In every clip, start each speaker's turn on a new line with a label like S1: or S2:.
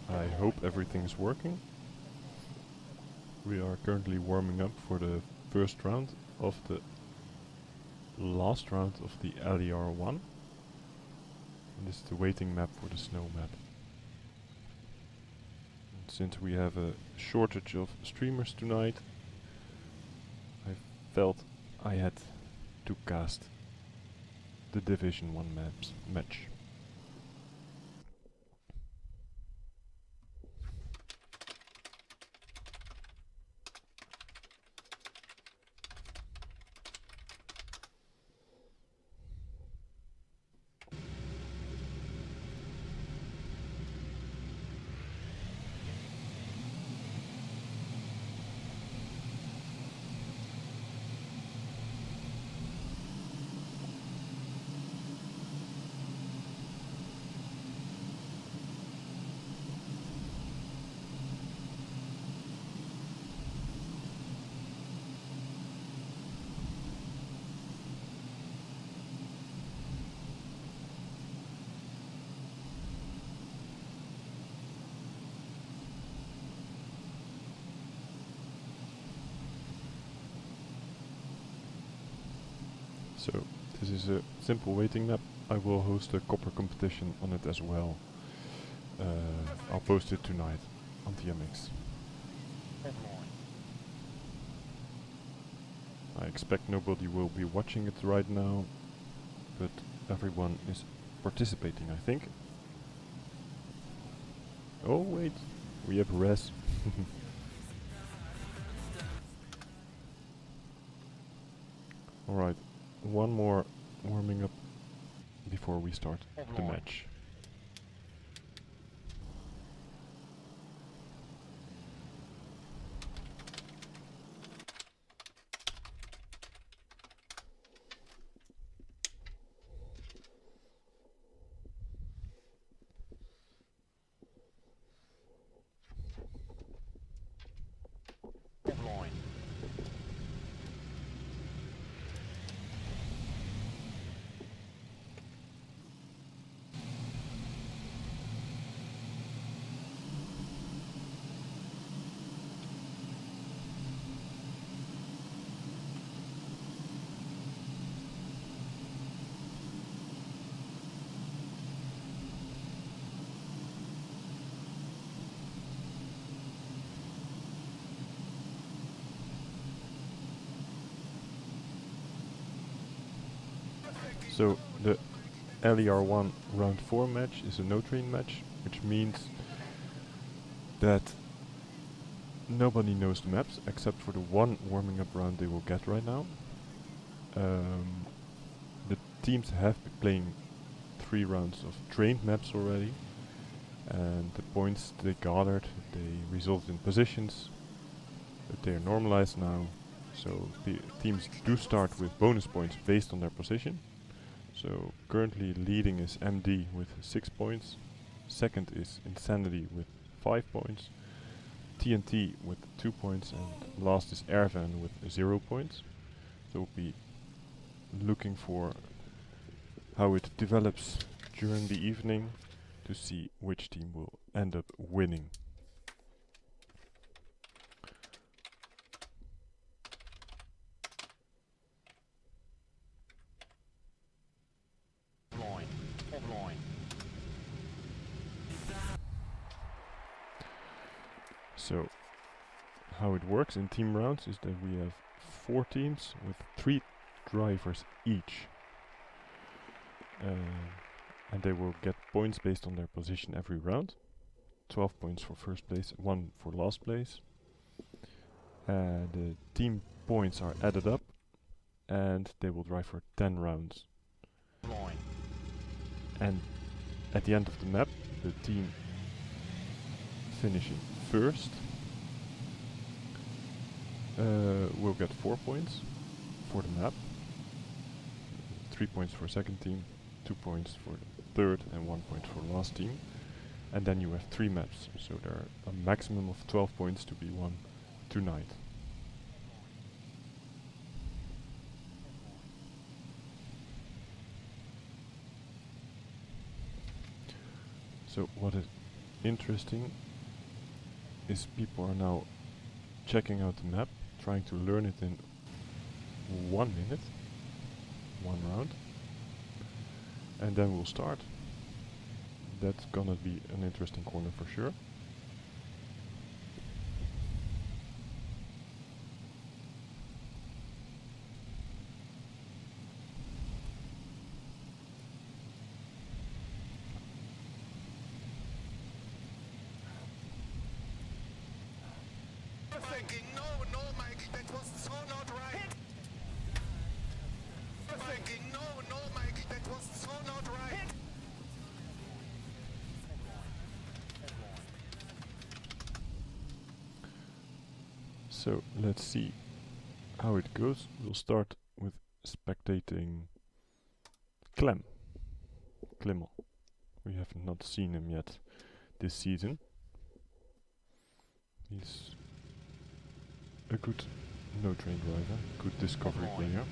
S1: I hope everything's working. We are currently warming up for the first round of the last round of the LER1. And this is the waiting map for the snow map. And since we have a shortage of streamers tonight, I felt I had to cast the Division 1 match. So this is a simple waiting map. I will host a copper competition on it as well. I'll post it tonight on TMX. I expect nobody will be watching it right now, but everyone is participating, I think. Oh wait, we have res. Alright, one more warming up before we start the match. So the LER1 round 4 match is a no-train match, which means that nobody knows the maps except for the one warming up round they will get right now. The teams have been playing 3 rounds of trained maps already, and the points they gathered, they resulted in positions, but they are normalized now. So the teams do start with bonus points based on their position. So currently leading is MD with 6 points, second is Insanity with 5 points, TNT with 2 points, and last is Ervan with 0 points. So we'll be looking for how it develops during the evening to see which team will end up winning. So how it works in team rounds is that we have 4 teams with 3 drivers each. And they will get points based on their position every round. 12 points for first place, 1 for last place. The team points are added up and they will drive for 10 rounds. And at the end of the map, the team finishing first will get 4 points for the map, 3 points for second team, 2 points for the third, and 1 point for last team. And then you have 3 maps, so there are a maximum of 12 points to be won tonight. So what it interesting is people are now checking out the map, trying to learn it in 1 minute, one round, and then we'll start. That's gonna be an interesting corner for sure.
S2: Thinking, no, Mike, that was so not right. Thinking, no, Mike, that was so not right.
S1: So let's see how it goes. We'll start with spectating Clem. We have not seen him yet this season. He's a good no-train driver, good discovery player.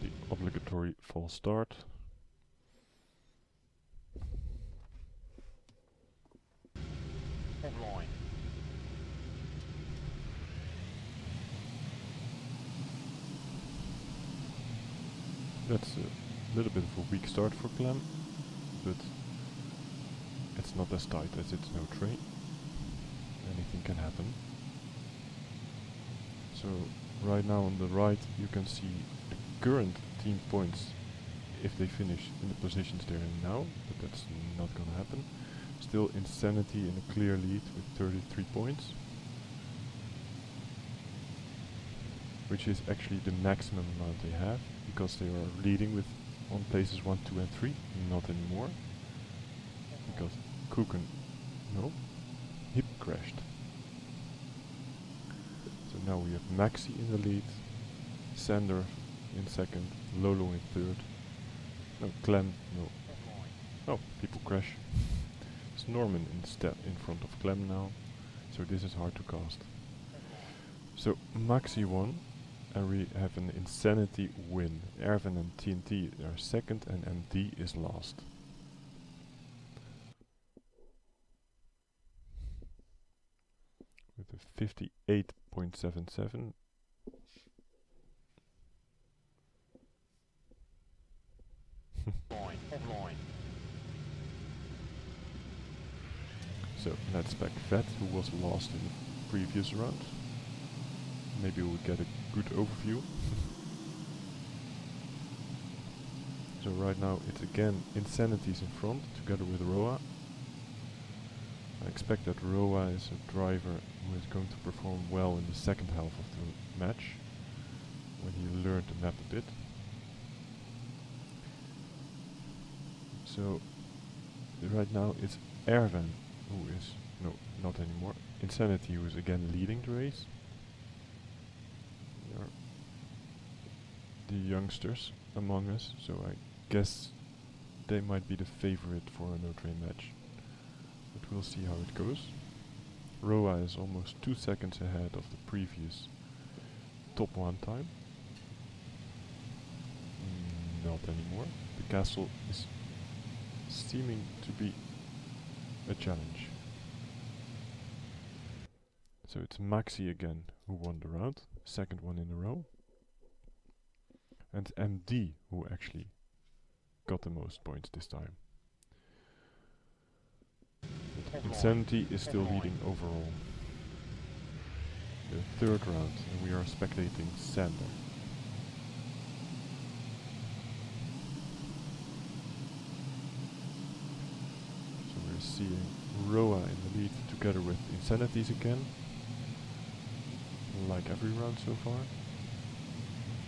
S1: The obligatory false start. That's a little bit of a weak start for Clem, but it's not as tight as it's no train. Anything can happen. So right now on the right you can see the current team points if they finish in the positions they're in now, but that's not gonna happen. Still Insanity in a clear lead with 33 points, which is actually the maximum amount they have, because they are leading with on places 1, 2 and 3, not anymore, because Hip crashed. So now we have Maxi in the lead, Sander in second, Lolo in third, no, Clem, no. Oh, people crash. It's Norman instead in front of Clem now, so this is hard to cast. So Maxi won, and we have an Insanity win. Erwin and TNT are second, and MD is last. With a 58.77. So let's back Vet, who was lost in the previous round. Maybe we'll get a good overview. So right now it's again Insanity's in front together with Roa. I expect that Roa is a driver who is going to perform well in the second half of the match, when he learned the map a bit. So right now it's Erwin who is, no, not anymore, Insanity who is again leading the race. They are the youngsters among us, so I guess they might be the favorite for a no-train match. But we'll see how it goes. Roa is almost 2 seconds ahead of the previous top 1 time. Not anymore. The castle is seeming to be a challenge. So it's Maxi again who won the round, second one in a row. And MD who actually got the most points this time. But Insanity is still leading overall. The third round, and we are spectating Sander. So we're seeing Roa in the lead together with Insanities again, like every round so far.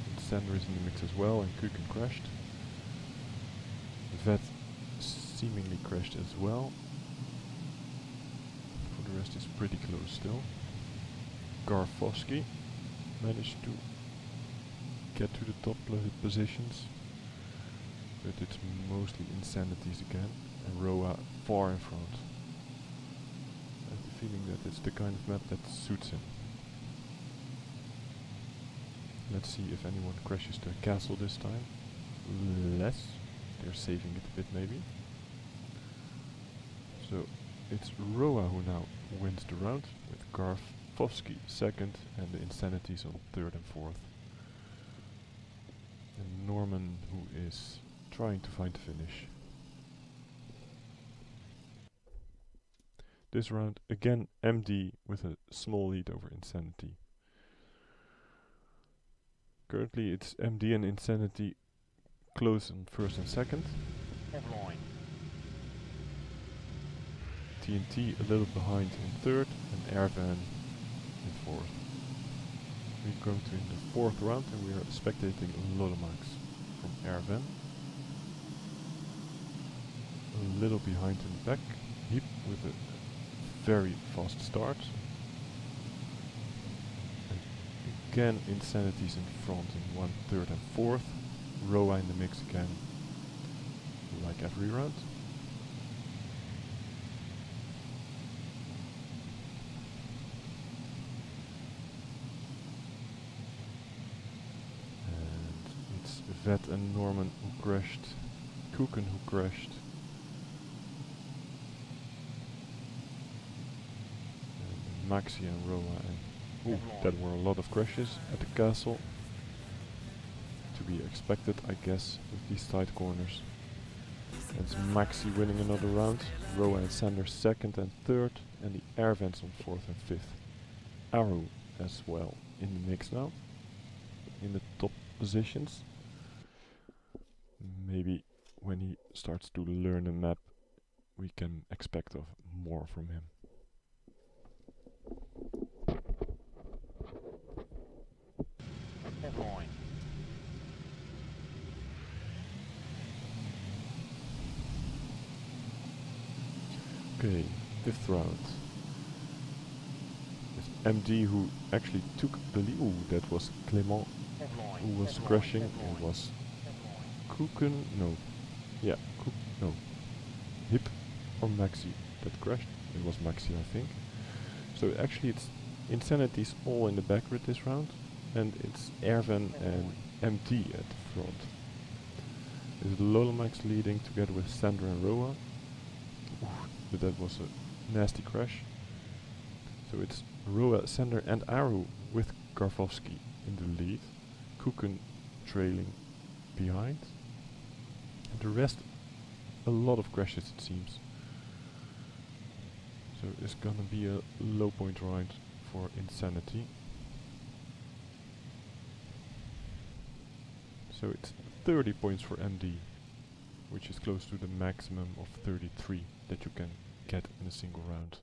S1: And Sander is in the mix as well, and Kuken crashed. Vet seemingly crashed as well. For the rest is pretty close still. Garfowski managed to get to the top positions, but it's mostly Insanities again, and Roa far in front. I have the feeling that it's the kind of map that suits him. Let's see if anyone crashes the castle this time. Less. They're saving it a bit maybe. So it's Roa who now wins the round with Garfowski second and the Insanities on third and fourth. And Norman who is trying to find the finish. This round again MD with a small lead over Insanity. Currently it's MD and Insanity close on first and second. TNT a little behind in third and Airvan in fourth. We're going to in the fourth round and we are spectating Lolomax from Airvan. A little behind in the back. Heap with a very fast start. And again Insanities in front in one, third and fourth. Roa in the mix again, like every round. And it's Vet and Norman who crashed, Kuken who crashed. And Maxi and Roa and that were a lot of crashes at the castle. To be expected, I guess, with these tight corners. And it's Maxi winning another round, Roa and Sander second and third, and the Airvents on fourth and fifth. Aru as well in the mix now, in the top positions. Maybe when he starts to learn the map, we can expect of more from him. Okay, fifth round. It's MD who actually took the lead. Ooh, that was Clément who was crashing. It was Kuken, no. Yeah, no. Hip or Maxi that crashed. It was Maxi, I think. So actually it's Insanities all in the back with this round. And it's Ervan and MD at the front. It's Lolomax leading together with Sandra and Roa. Ooh, but that was a nasty crash. So it's Roa, Sander and Aru with Garfowski in the lead. Kuken trailing behind. And the rest, a lot of crashes it seems. So it's gonna be a low point round for Insanity. So it's 30 points for MD, which is close to the maximum of 33 that you can get in a single round.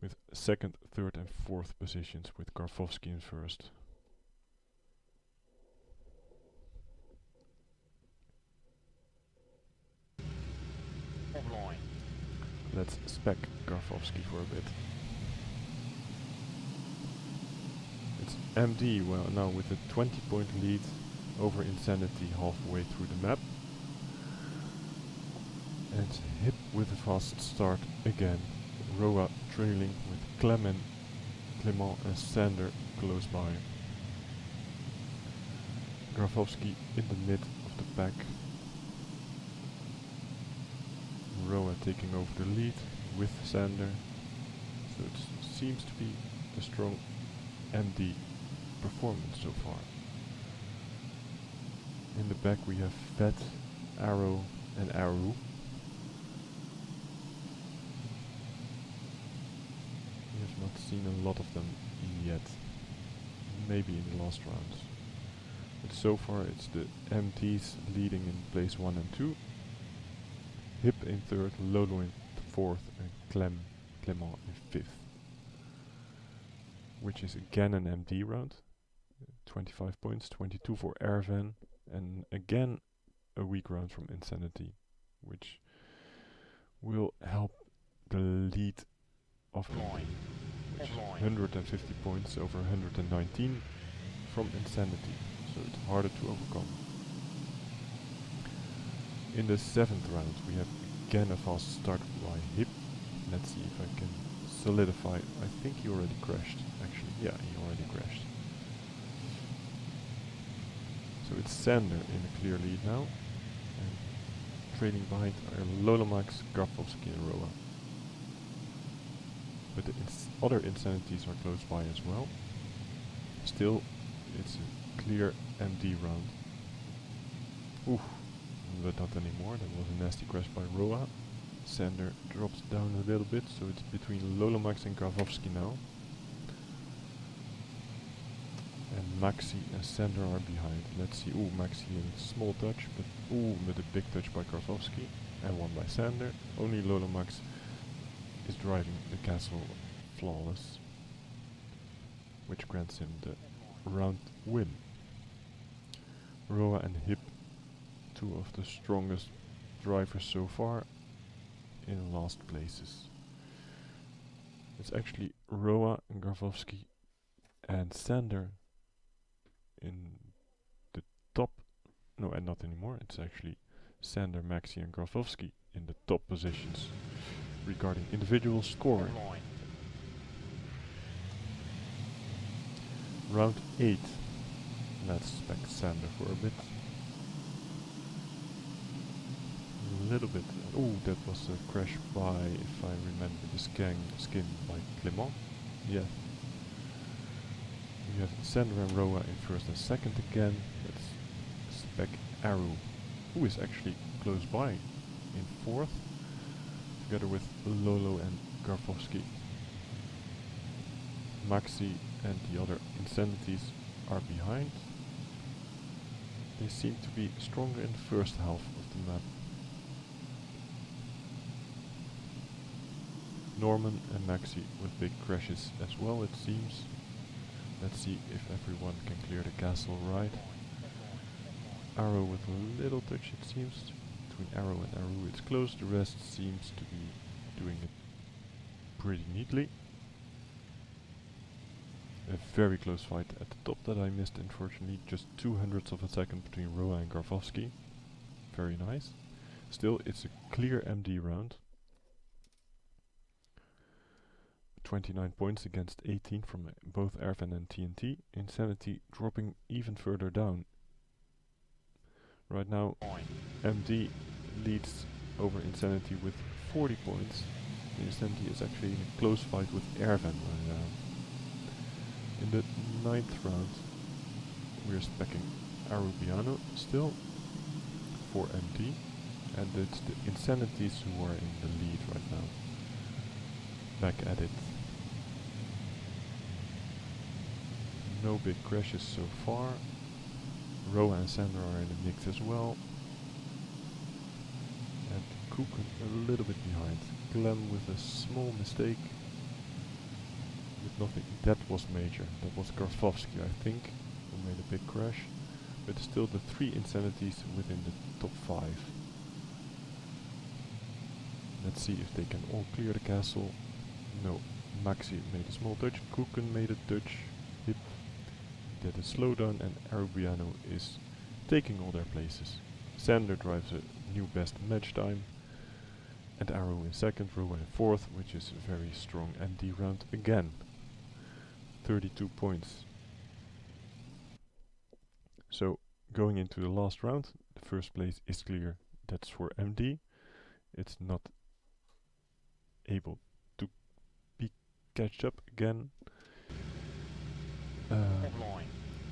S1: With second, third and fourth positions with Garfowski in first. Let's spec Garfowski for a bit. It's MD, well now with a 20-point lead over Insanity halfway through the map. And Hip with a fast start again. Roa trailing with Clement and Sander close by. Garfowski in the mid of the pack. Roa taking over the lead with Sander. So it seems to be a strong MD performance so far. In the back we have Vet, Arrow and Aru. We have not seen a lot of them yet. Maybe in the last rounds. But so far it's the MDs leading in place 1 and 2. Hip in third, Lolo in fourth and Clement in fifth. Which is again an MD round. 25 points, 22 for Ervan, and again a weak round from Insanity, which will help the lead of MD, which is 150 points over 119 from Insanity, so it's harder to overcome. In the seventh round we have again a fast start by Hip. Let's see if I can solidify. I think he already crashed actually. Yeah, he already crashed. So it's Sander in a clear lead now. And trailing behind are Lolomax, Grafowski and Roa. But the other Insanities are close by as well. Still, it's a clear MD round. Oof, but not anymore. That was a nasty crash by Roa. Sander drops down a little bit, so it's between Lolomax and Grafowski now. And Maxi and Sander are behind. Let's see. Ooh, Maxi a small touch, but with a big touch by Grafowski and one by Sander. Only Lolomax is driving the castle flawless, which grants him the round win. Roa and Hip, two of the strongest drivers so far, in last places. It's actually Roa and Grafowski and Sander in the top. No, and not anymore. It's actually Sander, Maxi and Grafowski in the top positions regarding individual scoring. Round 8. Let's spec Sander for a bit. A little bit. Oh, that was a crash by, if I remember the skin by Clément. Yeah. We have Sander and Roa in first and second again. Let's spec Aru, who is actually close by in fourth, together with Lolo and Grafowski. Maxi and the other Insanities are behind. They seem to be stronger in the first half of the map. Norman and Maxi with big crashes as well, it seems. Let's see if everyone can clear the castle right. Arrow with a little touch, it seems. Between Arrow and Aru it's close, the rest seems to be doing it pretty neatly. A very close fight at the top that I missed, unfortunately. Just 200ths of a second between Roa and Grafowski. Very nice. Still, it's a clear MD round. 29 points against 18 from both Ervan and TNT. Insanity dropping even further down. Right now, MD leads over Insanity with 40 points. Insanity is actually in a close fight with Ervan right now. In the 9th round, we are speccing Arubiano still for MD, and it's the Insanities who are in the lead right now. Back at it. No big crashes so far. Roa and Sander are in the mix as well. And Kuken a little bit behind. Clem with a small mistake. With nothing. That was major. That was Grafowski, I think, who made a big crash. But still the 3 Insanities within the top 5. Let's see if they can all clear the castle. No. Maxi made a small touch. Kuken made a touch. Hip did a slowdown, and Arubiano is taking all their places. Sander drives a new best match time. And Arrow in second, Roa in fourth, which is a very strong MD round again. 32 points. So, going into the last round, the first place is clear. That's for MD. It's not able to be catched up again.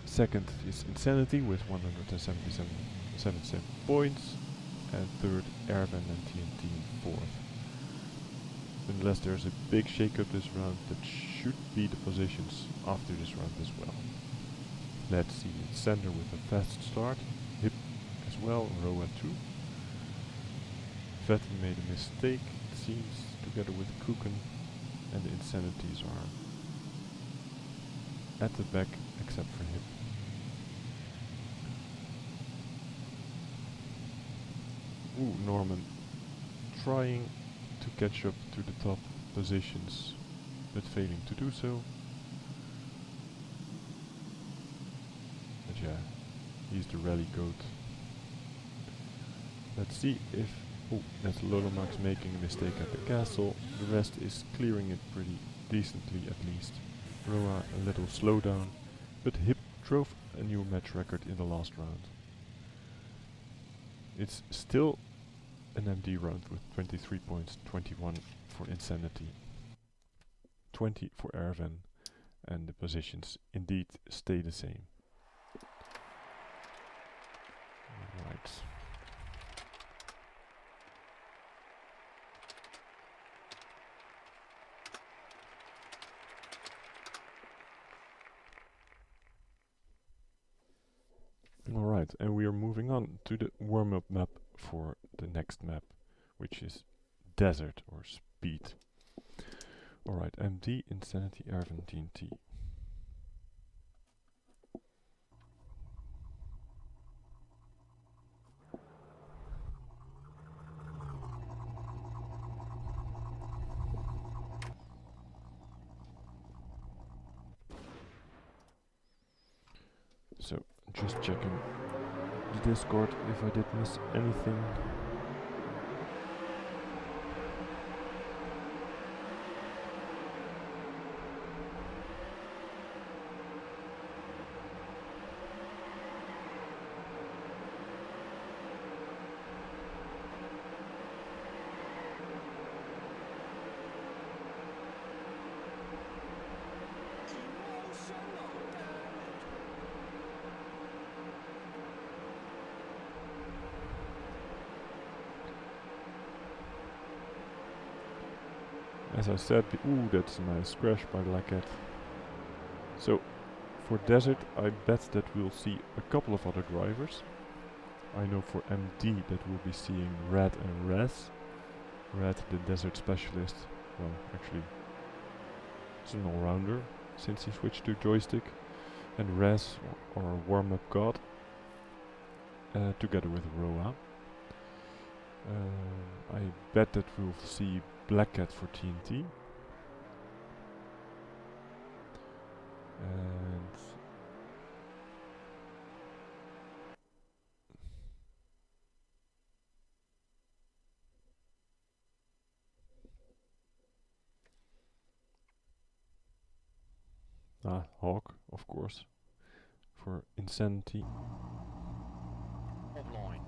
S1: Second is Insanity with 177 points. And third, Ervan and TNT in fourth. Unless there's a big shake-up this round, that should be the positions after this round as well. Let's see, it's Sander with a fast start, Hip as well, Roa too. Vetten made a mistake, it seems, together with Kuken, and the Insanities are at the back, except for Hip. Ooh, Norman trying to catch up to the top positions, but failing to do so. But yeah, he's the rally goat. Let's see if... Oh, that's Lolomax making a mistake at the castle. The rest is clearing it pretty decently at least. Roa a little slowdown, but Hip drove a new match record in the last round. It's still an MD round with 23 points, 21 for Insanity, 20 for Ervan, and the positions indeed stay the same. Right. Alright, and we are moving on to the warm-up map for the next map, which is Desert or Speed. Alright, MD, Insanity, Ervan, TNT. So, just checking the Discord if I did miss anything. As I said, ooh, that's a nice crash by Lackett. So, for Desert, I bet that we'll see a couple of other drivers. I know for MD that we'll be seeing Red and Rez. Red, the Desert Specialist, well, actually, it's an all-rounder since he switched to joystick. And Rez, or warm-up god, together with Roa. I bet that we'll see Black Cat for TNT. And Hawk, of course, for Insanity.
S2: Online.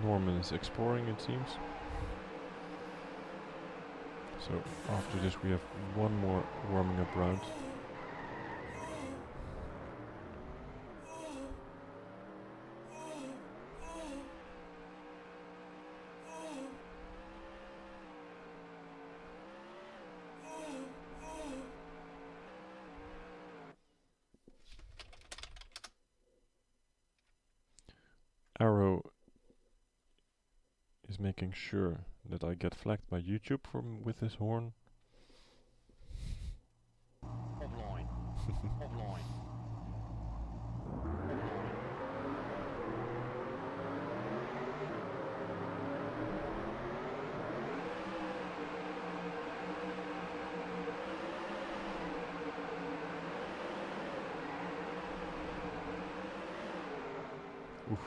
S1: Norman is exploring, it seems. So after this we have one more warming up round. Arrow is making sure that I get flagged by YouTube with his horn.
S2: Online. Online.
S1: Oof.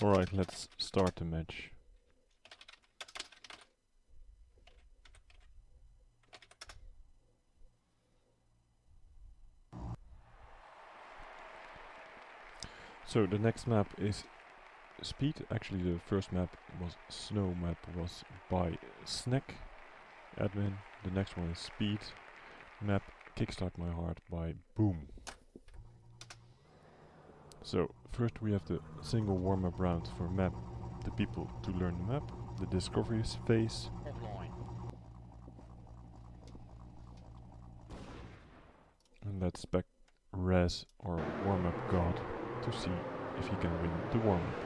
S1: Alright, let's start the match. So the next map is speed. Actually the first map was snow map, was by Snack admin. The next one is speed map, Kickstart My Heart by Boom. So first we have the single warm-up round for map, the people to learn the map, the discovery phase. And let's spec Res or warm-up god to see if he can win the warm-up.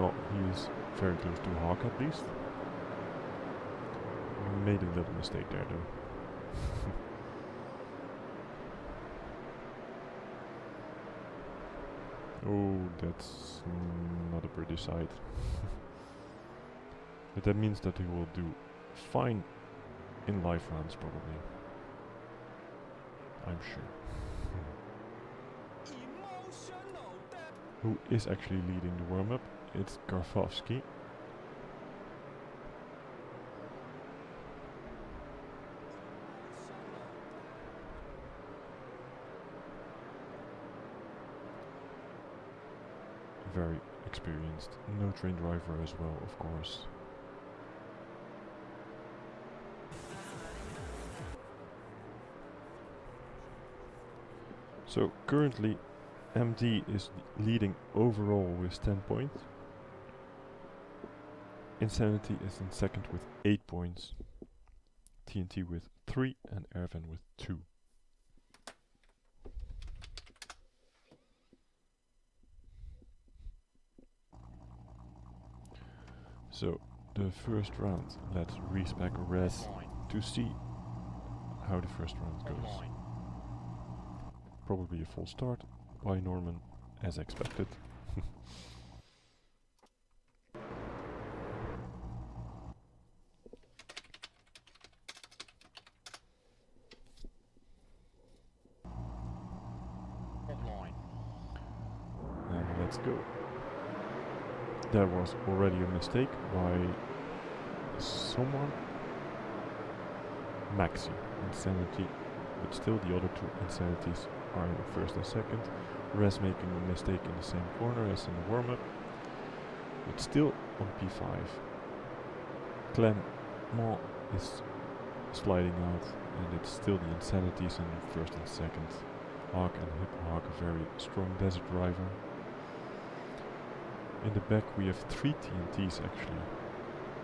S1: Well, he is very close to Hawk at least. Made a little mistake there though. Oh, that's not a pretty sight. But that means that he will do fine in live rounds probably. I'm sure. Who is actually leading the warm-up? It's Karfovsky. Very experienced, no train driver as well, of course. So currently MD is leading overall with 10 points. Insanity is in second with 8 points. TNT with 3 and Ervan with 2. So the first round, let's respec Res to see how the first round goes. Probably a full start by Norman as expected. And let's go. There was already a mistake by someone. Maxi, Insanity, but still the other two Insanities are in first and second. Res making a mistake in the same corner as in the warm-up, but still on P5. Clement is sliding out, and it's still the Insanities in first and second. Hawk and Hip Hawk, a very strong desert driver. In the back we have 3 TNTs actually.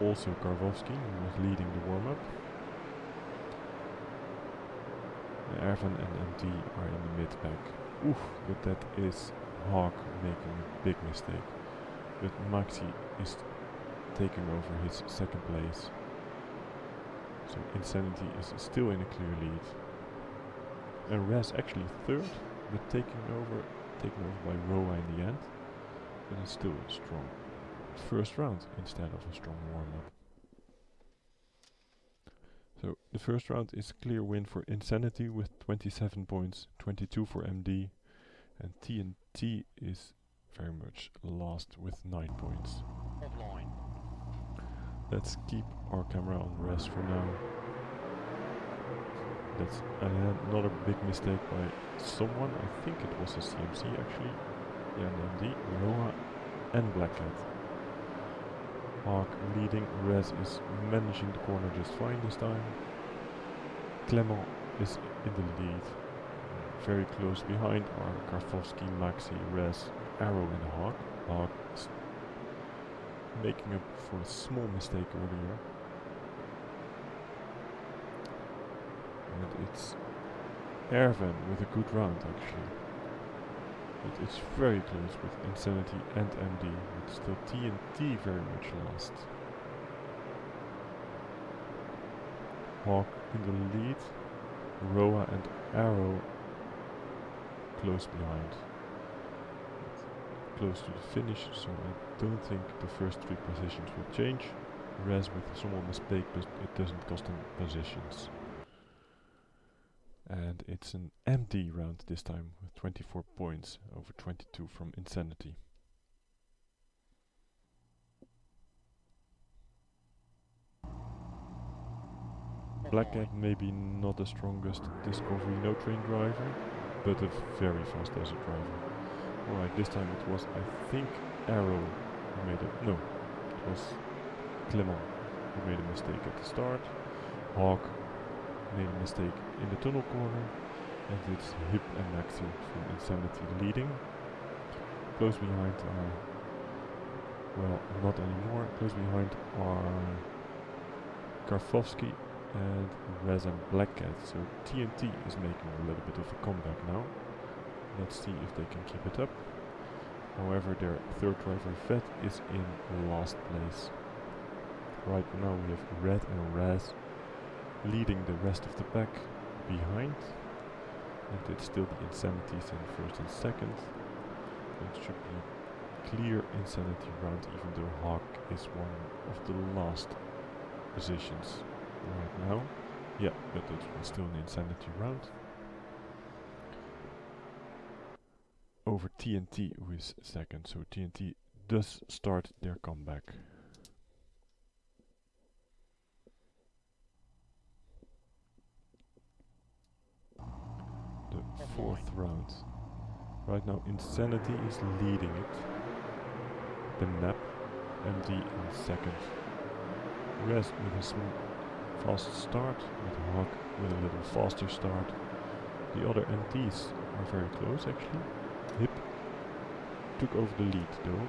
S1: Also Karvovsky, who was leading the warm-up. Ervan and MT are in the mid-pack. Oof, but that is Hawk making a big mistake. But Maxi is taking over his second place. So Insanity is still in a clear lead. And Res actually third, but taken over by Roa in the end. But it's still a strong first round instead of a strong warm-up. So the first round is a clear win for Insanity with 27 points, 22 for MD, and TNT is very much last with 9 points. Let's keep our camera on Res for now. That's another big mistake by someone. I think it was a CMC actually. Yeah, and MD, Roa and Black Cat. Hawk leading, Res is managing the corner just fine this time. Clement is in the lead. Very close behind are Karfovsky, Maxi, Res, Arrow and Hawk. Hawk is making up for a small mistake earlier. And it's Ervan with a good round actually. But it's very close with Insanity and MD, but still TNT very much last. Hawk in the lead, Roa and Arrow close behind. Close to the finish, so I don't think the first 3 positions will change. Res with a small mistake, but it doesn't cost him positions. And it's an MD round this time with 24 points over 22 from Insanity. Blackhead maybe not the strongest Discovery no train driver, but a very fast desert driver. Alright, this time it was, I think, Arrow who made it. No, it was Clement who made a mistake at the start. Hawk made a mistake in the tunnel corner, and it's Hip and Maxi from Insanity leading. Close behind are, well, not anymore. Close behind are Karfovsky and Rez and Blackcat. So TNT is making a little bit of a comeback now. Let's see if they can keep it up. However, their third driver Vet is in last place. Right now we have Red and Raz leading the rest of the pack behind. And it's still the Insanities in first and second. It should be a clear Insanity round, even though Hawk is one of the last positions right now. Yeah, but it was still an Insanity round. Over TNT, who is second, so TNT does start their comeback. The fourth round. Right now Insanity is leading it. The map, MD in second. Rez with a fast start, with Hawk with a little faster start. The other MDs are very close actually. Hip took over the lead though.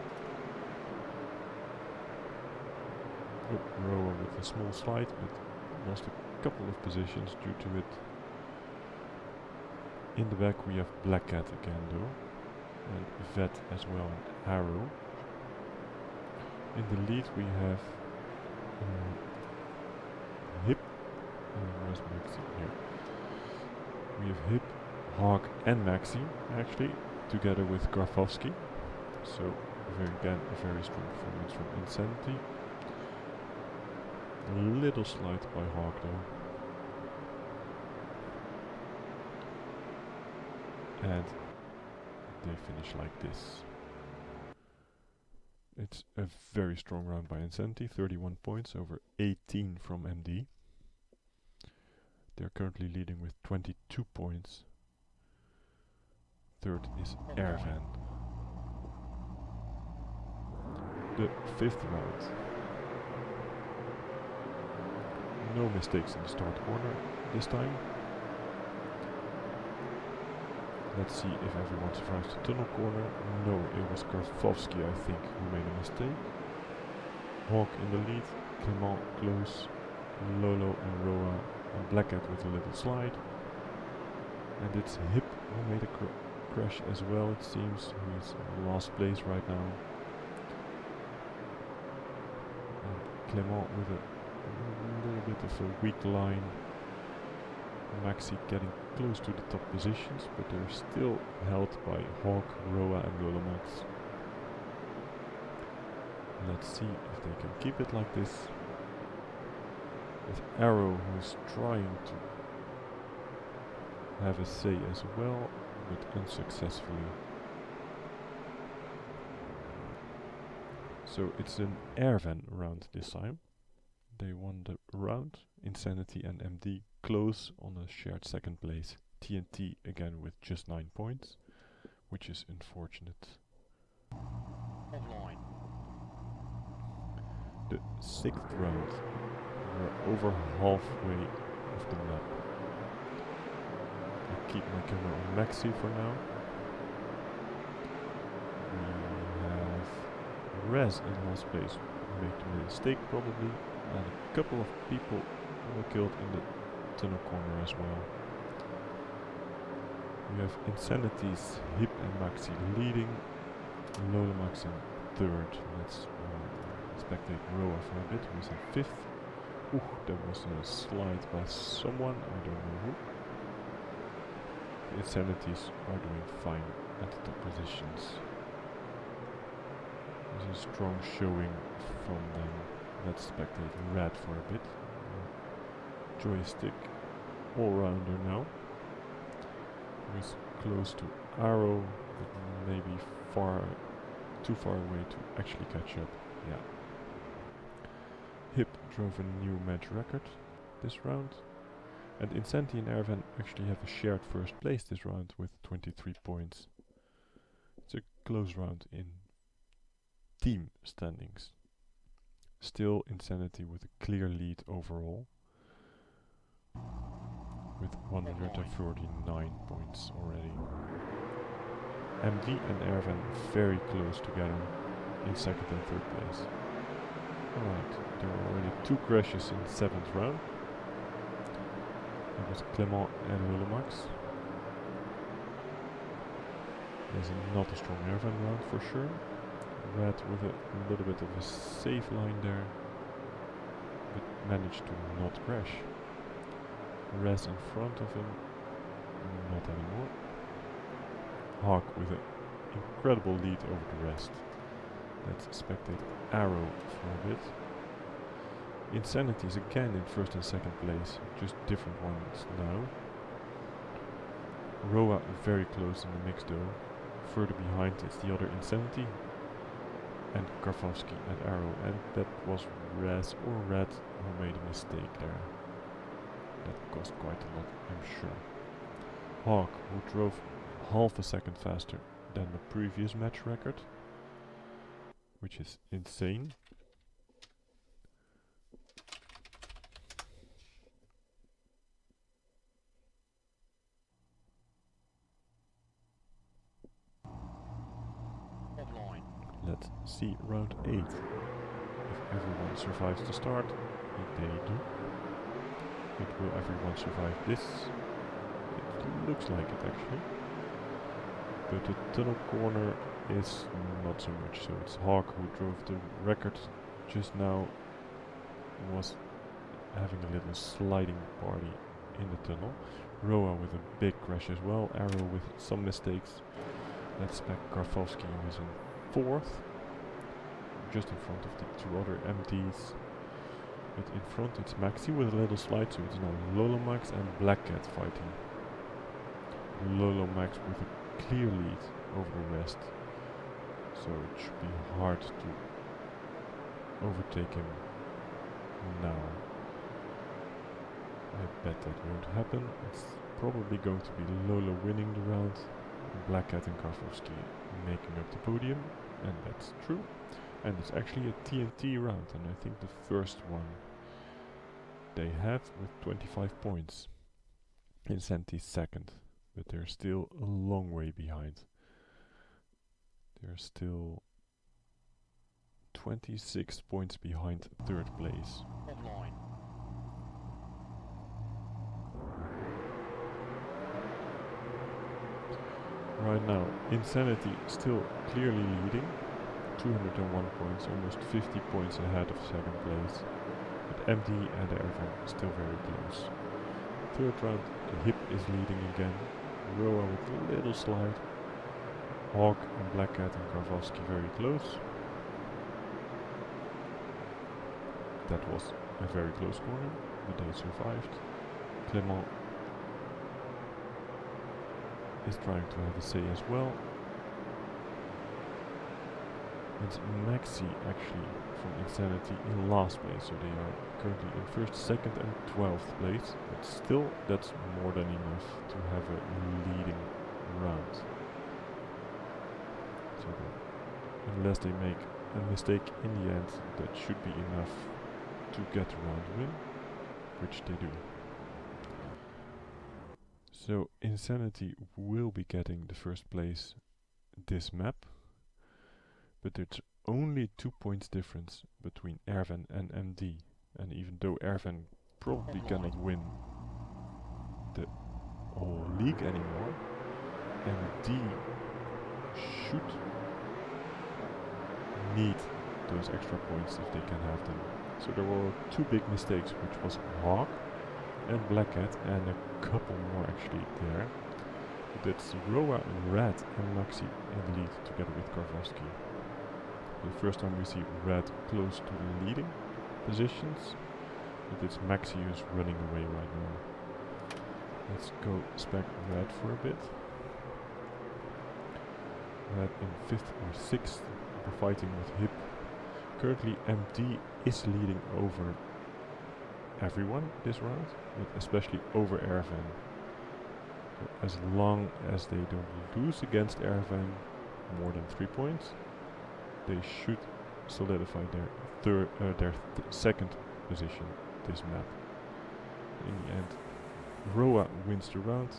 S1: Rower with a small slide, but lost a couple of positions due to it. In the back we have Blackcat again though, and Vet as well, and Arrow. In the lead we have Hip, where's Maxi here? We have Hip, Hawk and Maxi actually, together with Karfovsky. So again a very strong performance from Insanity. A little slide by Hawk though. And they finish like this. It's a very strong round by Insanity, 31 points over 18 from MD. They're currently leading with 22 points. Third is Airvan. The fifth round. No mistakes in the start corner this time. Let's see if everyone survives the tunnel corner. No, it was Karfovsky, I think, who made a mistake. Hawk in the lead, Clement close, Lolo and Roa and Blackcat with a little slide. And it's Hip who made a crash as well, it seems, who is in last place right now. And Clement with a little bit of a weak line. Maxi getting close to the top positions, but they're still held by Hawk, Roa and Lolomax. Let's see if they can keep it like this. With Arrow, who's trying to have a say as well, but unsuccessfully. So it's an Airvan round this time. They won the round. Insanity and MD close on a shared second place. TNT again with just 9 points, which is unfortunate. The sixth round. We're over halfway of the map. I keep my camera on Maxi for now. We have Rez in last place. Made a mistake probably. And a couple of people were killed in the tunnel corner as well. We have Insanities, Hip and Maxi leading, Lolomax in third. Let's spectate Roa for a bit, who's in fifth. Ooh, there was a slide by someone, I don't know who. The Insanities are doing fine at the top positions. There's a strong showing from them. Let's spectate Red for a bit. Joystick all-rounder now. He's close to Arrow, but maybe too far away to actually catch up. Yeah. Hip drove a new match record this round. And Insanity and Ervan actually have a shared first place this round with 23 points. It's a close round in team standings. Still Insanity with a clear lead overall, with 149 points already. MD and Ervan very close together in second and third place. Alright, there are already 2 crashes in 7th round. That was Clement and Lulemax. There's not a strong Ervan round for sure. Red with a little bit of a safe line there, but managed to not crash. Res in front of him, not anymore. Hawk with an incredible lead over the rest. Let's spectate Arrow for a bit. Insanity is again in first and second place, just different ones now. Roa very close in the mix though. Further behind is the other Insanity and Karfowski and Arrow, and that was Res or Red who made a mistake there. That cost quite a lot, I'm sure. Hawk, who drove half a second faster than the previous match record, which is insane. Let's see round 8. If everyone survives the start, they do. But will everyone survive this? It looks like it actually. But the tunnel corner is not so much, so it's Hawk who drove the record just now, was having a little sliding party in the tunnel. Roa with a big crash as well, Arrow with some mistakes. Let's back Karfowski who is in 4th, just in front of the 2 other MDs. But in front it's Maxi with a little slide, so it's now Lolomax and Black Cat fighting. Lolomax with a clear lead over the rest, so it should be hard to overtake him now. I bet that won't happen. It's probably going to be Lolo winning the round, Black Cat and Karfowski making up the podium, and that's true. And it's actually a TNT round, and I think the first one they have with 25 points. Insanity second, but they're still a long way behind. They're still 26 points behind third place. Right now, Insanity still clearly leading, 201 points, almost 50 points ahead of second place. But MD and Ervan still very close. Third round, the Hip is leading again. Roa with a little slide. Hawk and Black Cat and Karfowski very close. That was a very close corner, but they survived. Clement is trying to have a say as well. It's Maxi actually from Insanity in last place, so they are currently in first, second and 12th place, but still that's more than enough to have a leading round. So unless they make a mistake in the end, that should be enough to get a round win, which they do. So Insanity will be getting the first place this map, but there's only 2 points difference between Ervan and MD, and even though Ervan probably cannot win the whole league anymore, MD should need those extra points if they can have them. So there were 2 big mistakes, which was Hawk and Black Cat, and a couple more actually there. That's Roa, Red and Maxi in the lead together with Karfowski. The first time we see Red close to the leading positions, but it's Maxi who's running away right now. Let's go spec Red for a bit. red in 5th or 6th, fighting with hip. Currently MD is leading over everyone this round, but especially over Ervan. So as long as they don't lose against Ervan more than 3 points, they should solidify their second position this map. In the end, Roa wins the round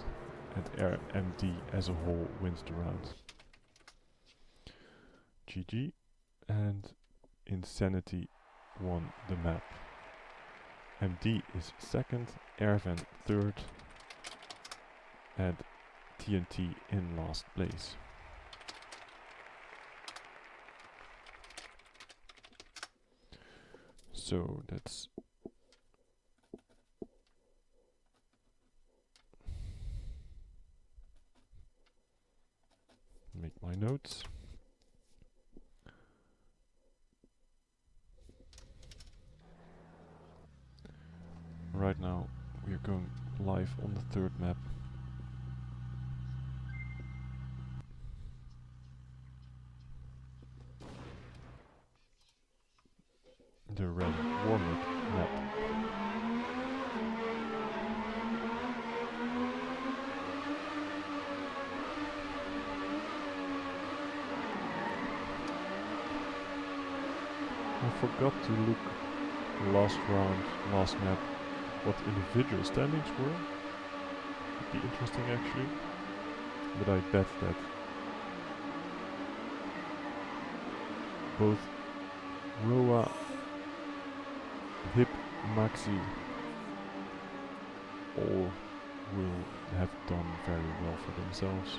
S1: and MD as a whole wins the round. GG, and Insanity won the map. MD is second, Ervan third, and TNT in last place. So that's make my notes. Right now we are going live on the third map. The red warm-up map. I forgot to look last round, last map, what individual standings were. Would be interesting actually. But I bet that both Roa, Hip, Maxi all will have done very well for themselves.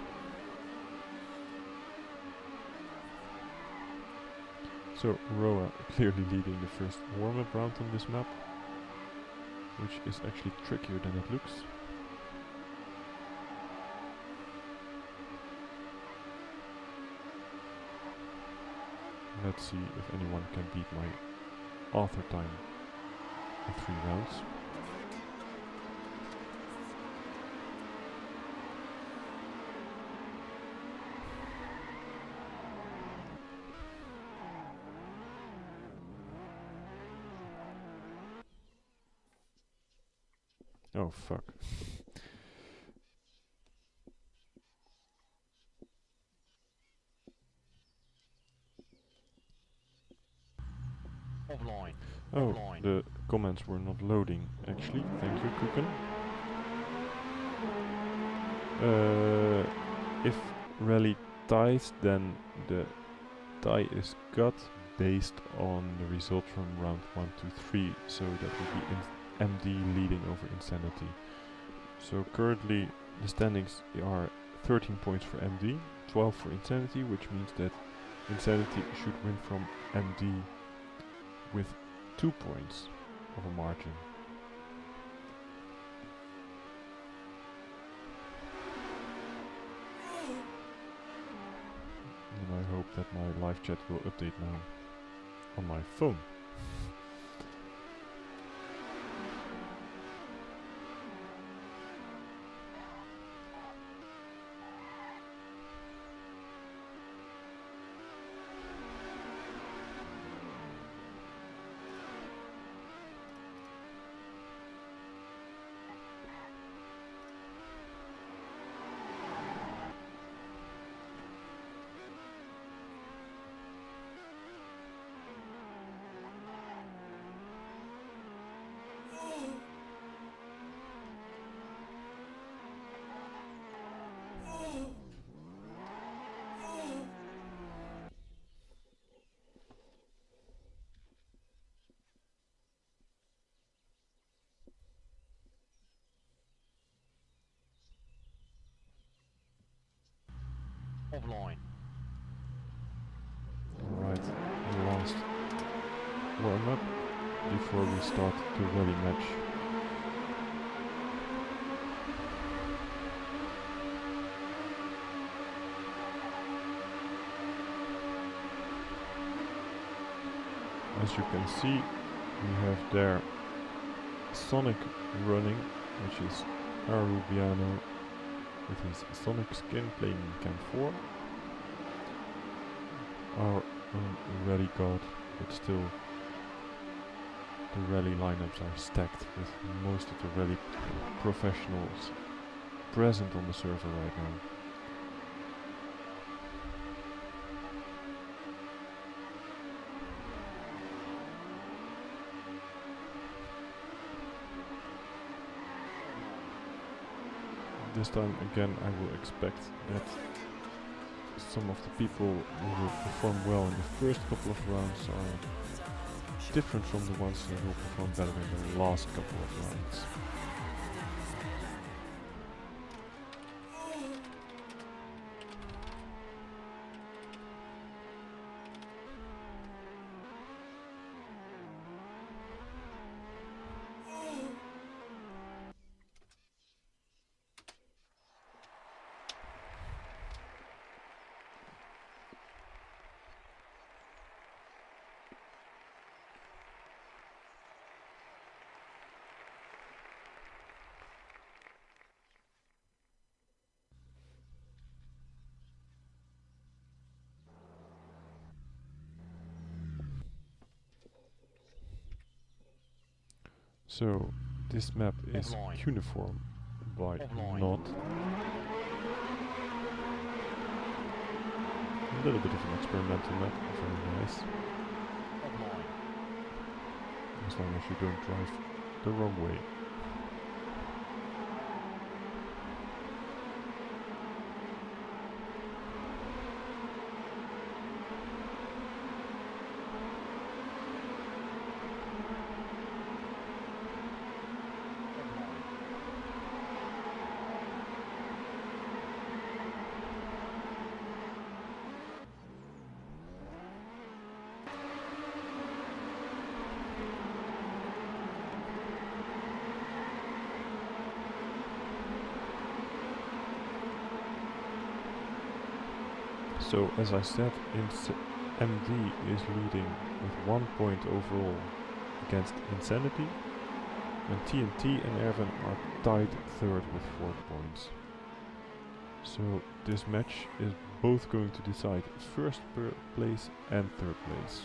S1: So Roa clearly leading the first warm-up round on this map, which is actually trickier than it looks. Let's see if anyone can beat my author time in 3 rounds. Oh fuck.
S3: Offline.
S1: Oh,
S3: Offline.
S1: the comments were not loading actually. Thank you, Kuken. If rally ties, then the tie is cut based on the result from round 1 to 3. So that will be MD leading over Insanity. So currently the standings are 13 points for MD, 12 for Insanity, which means that Insanity should win from MD with 2 points of a margin. And I hope that my live chat will update now on my phone.
S3: Offline.
S1: Alright, the last warm-up before we start the rally match. As you can see, we have there Sonic running, which is Arubiano with his Sonic skin playing in Camp 4. our own rally god, but still the rally lineups are stacked with most of the rally professionals present on the server right now. This time again I will expect that some of the people who will perform well in the first couple of rounds are different from the ones that will perform better in the last couple of rounds. So this map is uniform by not. A little bit of an experimental map, very nice. As long as you don't drive the wrong way. So as I said, MD is leading with 1 point overall against Insanity, and TNT and Erwin are tied third with 4 points. So this match is both going to decide first place and third place.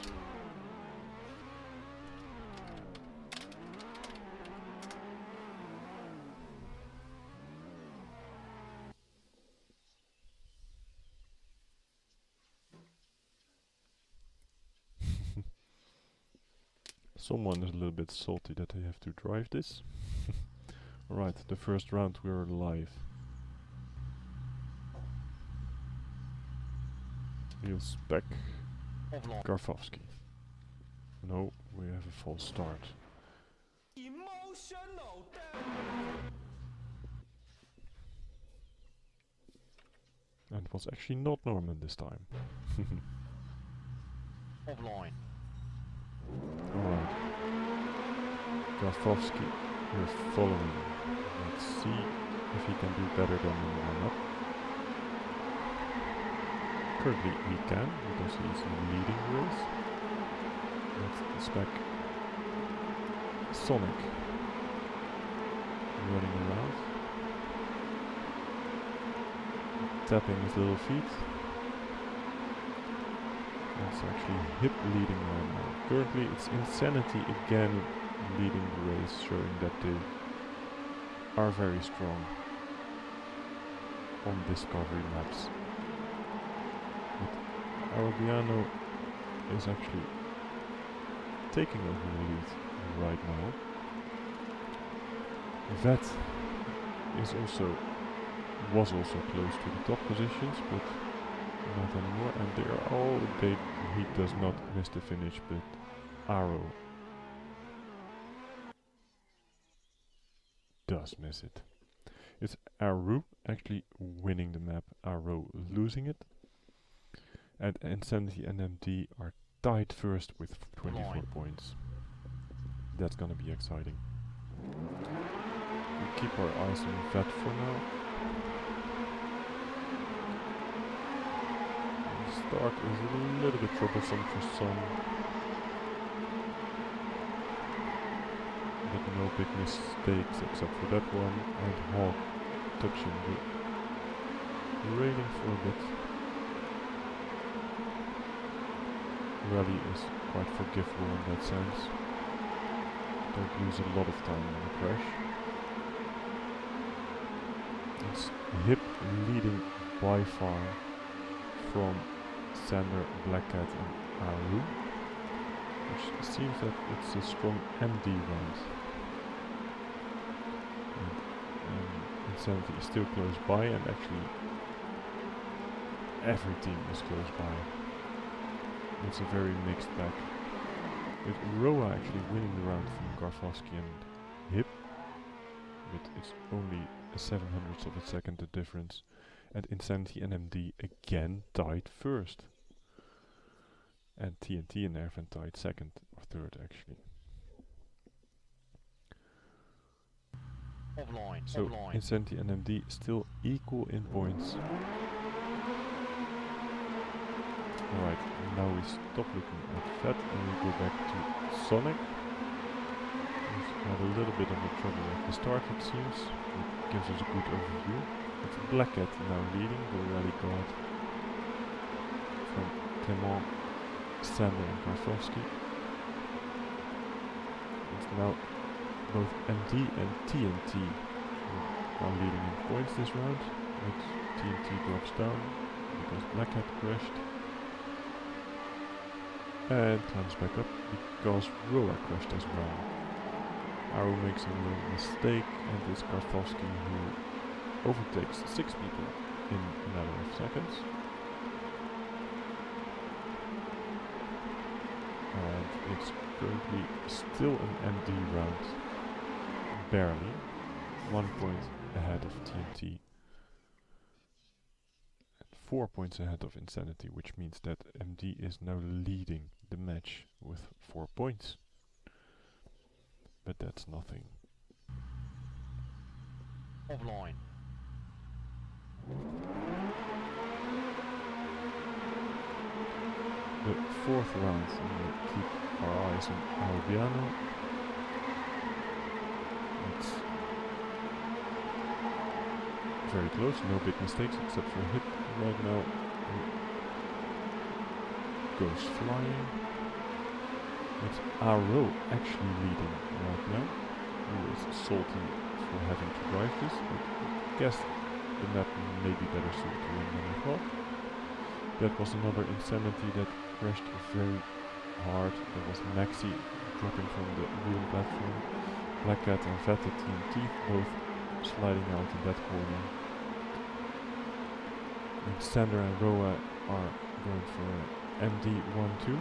S1: Someone is a little bit salty that they have to drive this. Alright, the first round we're live. Niels Beck, Garfowski. No, we have a false start. And it was actually not Norman this time.
S3: Offline.
S1: Alright. Garfowski, we're following. Let's see if he can do better than the lineup. Currently he can, because he's leading the race. Let's spec Sonic running around, tapping his little feet. It's actually Hip leading right now. Currently it's Insanity again leading the race, showing that they are very strong on discovery maps. But Arabiano is actually taking over the lead right now. Vet was also close to the top positions, but not anymore. And he does not miss the finish, but Arrow does miss it. It's Aru actually winning the map, Arrow losing it. And Insanity and MD are tied first with 24 points. That's gonna be exciting. We keep our eyes on Vet for now. The start is a little bit troublesome for some, but no big mistakes except for that one, and Hawk touching the railing for a bit. rally is quite forgivable in that sense. Don't lose a lot of time on the crash. It's Hip leading by far from Sander, Black Cat and Aru, which seems that it's a strong MD round. And Insanity is still close by, and actually every team is close by. It's a very mixed bag. With Roa actually winning the round from Garfowski and Hip, but it's only a 700th of a second the difference. And Insanity and MD again tied first. And TNT and Ervan tied second or third actually. So Insanity and MD still equal in points. Alright, now we stop looking at Fat and we go back to Sonic. He's had a little bit of a trouble at the start it seems. It gives us a good overview. It's Black Cat now leading the rally guard from Clement, Sander and Garfowski. It's now both MD and TNT who are leading in points this round, but TNT drops down because Black Cat crashed. And climbs back up because Roa crashed as well. Aru makes a little mistake and it's Garfowski who overtakes 6 people in a matter of seconds. And it's currently still an MD round. Barely. 1 point ahead of TNT. 4 points ahead of Insanity, which means that MD is now leading the match with 4 points. But that's nothing.
S3: Offline.
S1: The 4th round, and we keep our eyes on Albiano. It's very close, no big mistakes except for Hip right now. Goes flying. It's Aro actually leading right now. Who is salty for having to drive this, but I guess the map may be better suited to him than I thought. That was another Insanity that crashed very hard. That was Maxi dropping from the wheel platform. Black Cat and Veta TNT both sliding out in that corner. And Sander and Roa are going for MD1-2.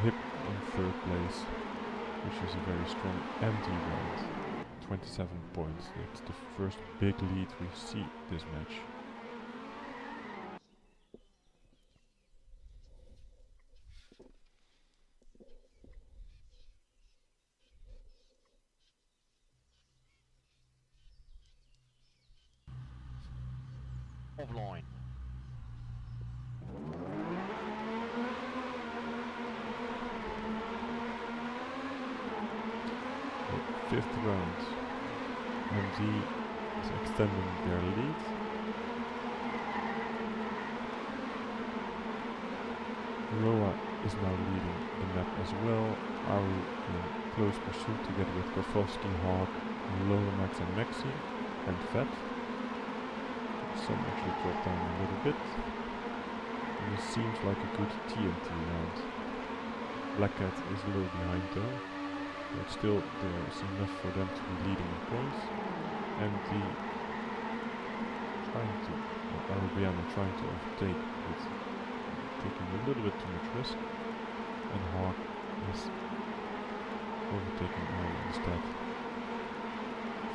S1: Hip in 3rd place, which is a very strong MD round. 27 points. That's the first big lead we see this match.
S3: Offline.
S1: The 5th round. MD is extending their lead. Roa is now leading the map as well. Aru in close pursuit together with Garfowski, Hawk, Lolamax and Maxi, and Fat. Some actually dropped down a little bit. And this seems like a good TNT round. Black Cat is a little behind though, but still there's enough for them to be leading in points. And the Arabiano trying to overtake, but taking a little bit too much risk. And Hawk is overtaking Aru instead.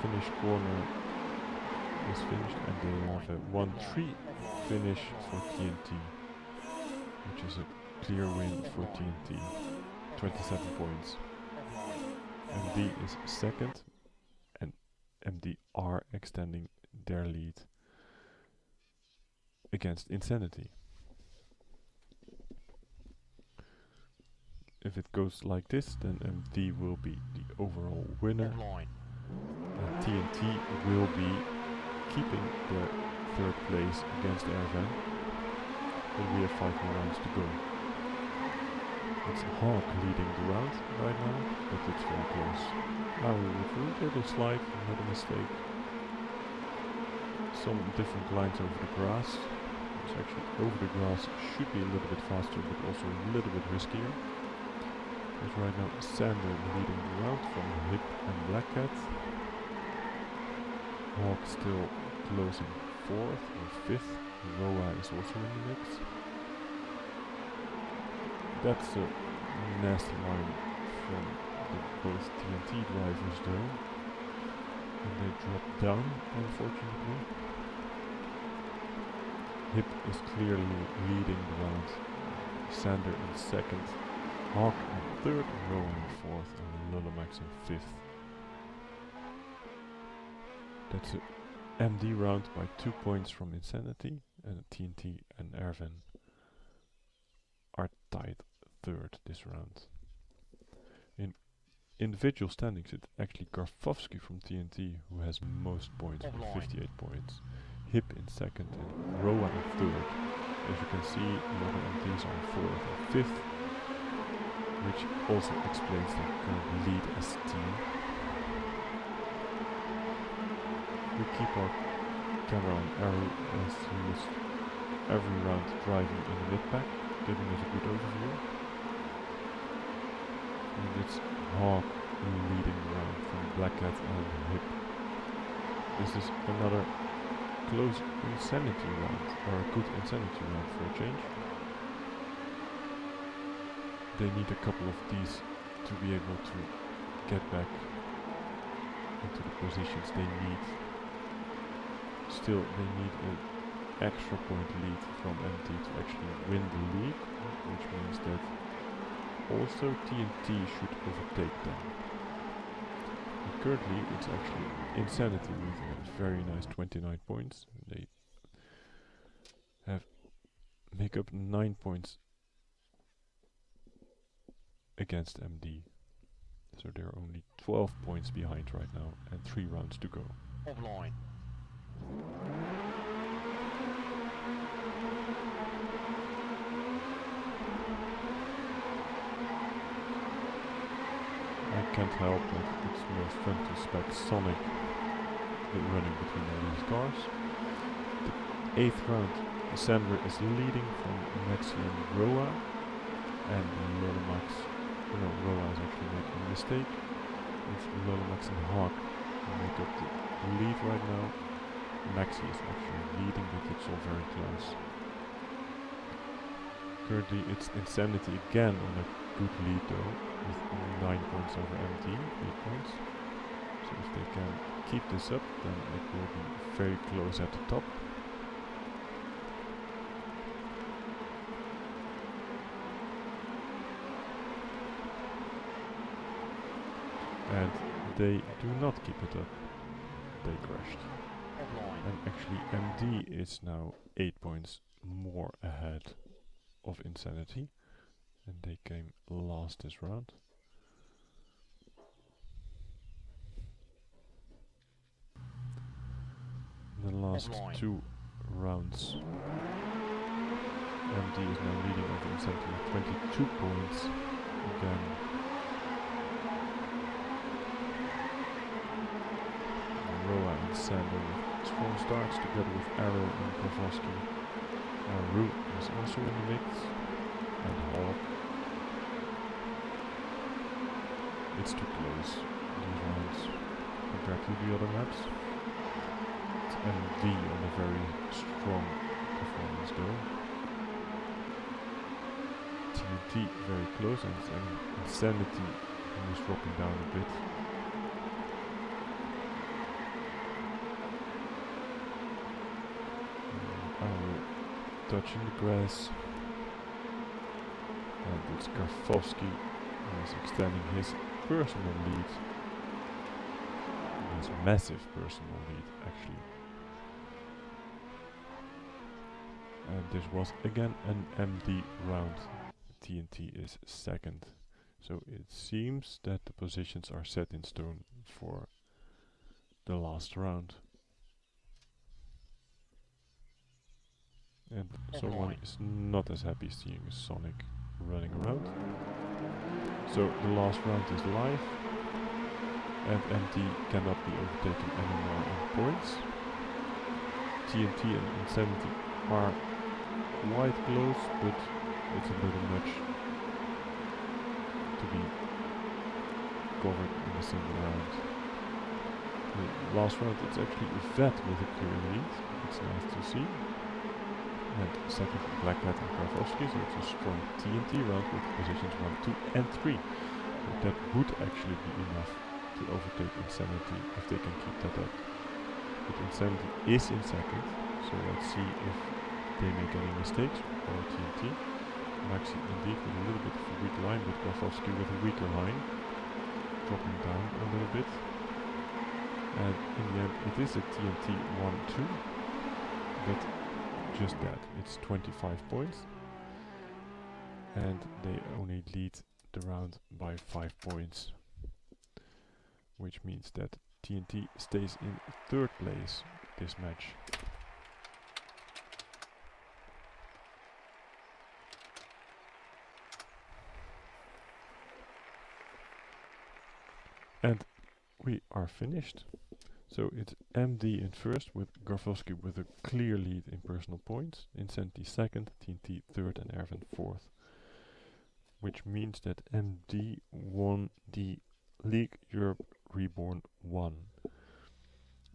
S1: Finish corner is finished and they have a 1-3 finish for TNT, which is a clear win for TNT. 27 points. MD is 2nd and MD are extending their lead against Insanity. If it goes like this, then MD will be the overall winner. And TNT will be keeping the 3rd place against Ervan. But we have 5 more rounds to go. It's Hawk leading the round right now, but it's very close. Now with a little slide, not a mistake. Some different lines over the grass. It's actually over the grass should be a little bit faster, but also a little bit riskier. There's right now Sander leading the round from Hip and Black Cat. Hawk still closing 4th or 5th. Roa is also in the mix. That's a nasty line from both TNT drivers though. And they drop down, unfortunately. Hip is clearly leading the round. Sander in 2nd. Hawk in 3rd, Roa in 4th, and Lulamax in 5th. That's a MD round by 2 points from Insanity, and TNT and Ervin are tied 3rd this round. In individual standings, it's actually Karfovsky from TNT who has most points with 58 points. Hip in 2nd and Roa in 3rd. As you can see, the other MDs are in 4th and 5th, which also explains their current lead as a team. We keep our camera on Arrow as he is every round driving in the mid-pack, giving us a good overview. And it's Hawk leading the round from Black Cat and Hip. This is another close Insanity round, or a good Insanity round for a change. They need a couple of these to be able to get back into the positions they need. Still, they need an extra point lead from MT to actually win the league, which means that also TNT should overtake them. But currently, it's actually Insanity with a very nice 29 points. They make up 9 points against MD. So they're only 12 points behind right now and 3 rounds to go.
S3: Offline.
S1: I can't help that it's most fun to spec Sonic running between all these cars. The 8th round, Sandra is leading from Maxi and Roa, and Lolamax, no, Roa is actually making a mistake. It's Lolamax and Hawk who make up the lead right now. Maxi is actually leading, but it's all very close. Currently it's Insanity again on a good lead though, with 9 points over MT, 8 points. So if they can keep this up, then it will be very close at the top. And they do not keep it up. They crashed. And actually MD is now 8 points more ahead of Insanity. And they came last this round. In the last 2 rounds, MD is now leading over Insanity with 22 points. Again, Roa and Sander with strong starts together with Arrow and Kowalski. Root is also in the mix, and Hawk. It's too close, these rounds, compared to the other maps. It's MV on a very strong performance though. TNT very close, and Insanity is dropping down a bit. Touching the grass, and it's Karfovsky who is extending his personal lead, his massive personal lead actually. And this was again an MD round. TNT is 2nd, so it seems that the positions are set in stone for the last round. And someone is not as happy seeing Sonic running around. So the last round is live, and MD cannot be overtaken anymore in points. TNT and Insanity are quite close, but it's a little much to be covered in a single round. The last round it's actually a vet with a clear lead, it's nice to see. And second Black Hat and Karfowski, so it's a strong TNT round with positions 1, 2 and 3. So that would actually be enough to overtake Insanity if they can keep that up. But Insanity is in second, so let's see if they make any mistakes or TNT. Maxi indeed with a little bit of a weak line, but Karfowski with a weaker line, dropping down a little bit. And in the end it is a TNT 1-2, but just that, it's 25 points. And they only lead the round by 5 points. Which means that TNT stays in third place this match. And we are finished. So it's MD in first with Garfowski with a clear lead in personal points, Insanity second, TNT third and Ervin fourth. Which means that MD won the League Europe Reborn 1.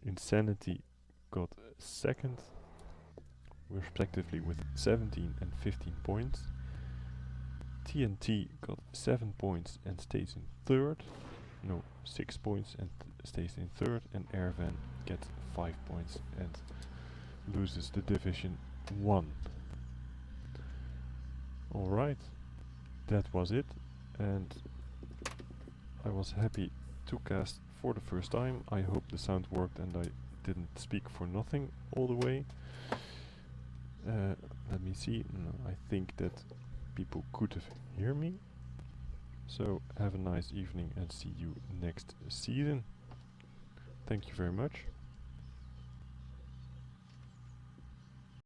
S1: Insanity got second, respectively with 17 and 15 points. TNT got 7 points and stays in third. No, 6 points and stays in third. And Ervan gets 5 points and loses the Division 1. Alright, that was it. And I was happy to cast for the first time. I hope the sound worked and I didn't speak for nothing all the way. Let me see. No, I think that people could have hear me. So have a nice evening and see you next season. Thank you very much.